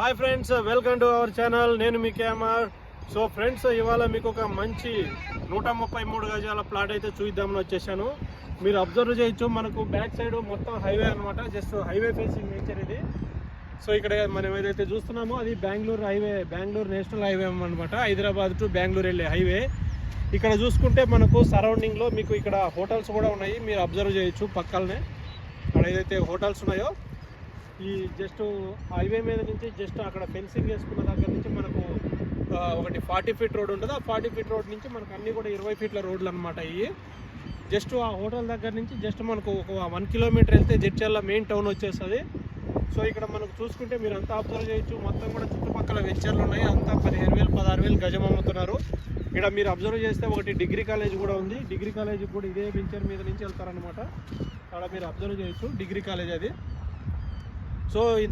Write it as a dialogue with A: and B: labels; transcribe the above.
A: Hi friends, welcome to our channel. నేను మీ KMR. So friends, ఇవాళ మీకు ఒక మంచి 133 గజాల ప్లాట్ అయితే చూద్దామని వచ్చేసాను. మీరు అబ్జర్వ్ చేయొచ్చు, మనకు బ్యాక్ సైడ్ మొత్తం హైవే అనమాట. జస్ట్ హైవే ఫేసింగ్ నేచర్ ఇది. సో ఇక్కడ మనం ఏదైతే చూస్తున్నామో అది Bengaluru highway, Bengaluru national highway అనమాట. హైదరాబాద్ టు బెంగళూరు వెళ్ళే హైవే. ఇక్కడ చూసుకుంటే మనకు సరౌండింగ్లో మీకు ఇక్కడ హోటల్స్ కూడా ఉన్నాయి. మీరు అబ్జర్వ్ చేయొచ్చు పక్కనే అక్కడ ఏదైతే హోటల్స్ ఉన్నాయో, ఈ జస్ట్ హైవే మీద నుంచి జస్ట్ అక్కడ ఫెన్సింగ్ వేసుకున్న దగ్గర నుంచి మనకు ఒకటి 40 ఫీట్ రోడ్ ఉంటుంది. ఆ 40 ఫీట్ రోడ్ నుంచి మనకు అన్నీ కూడా 20 ఫీట్ల రోడ్లు అనమాట. ఇవి జస్ట్ ఆ హోటల్ దగ్గర నుంచి జస్ట్ మనకు ఒక 1 కిలోమీటర్ వెళ్తే జడ్చర్ల మెయిన్ టౌన్ వచ్చేస్తుంది. సో ఇక్కడ మనకు చూసుకుంటే మీరు అంతా అబ్జర్వ్ చేయొచ్చు, మొత్తం కూడా చుట్టుపక్కల వెంచర్లు ఉన్నాయి. అంతా 15,000 16,000 గజం అమ్ముతున్నారు. ఇక్కడ మీరు అబ్జర్వ్ చేస్తే ఒకటి డిగ్రీ కాలేజ్ కూడా ఉంది. డిగ్రీ కాలేజ్ కూడా ఇదే వెంచర్ మీద నుంచి వెళ్తారనమాట. అక్కడ మీరు అబ్జర్వ్ చేయొచ్చు, డిగ్రీ కాలేజ్ అది. సో ఇంత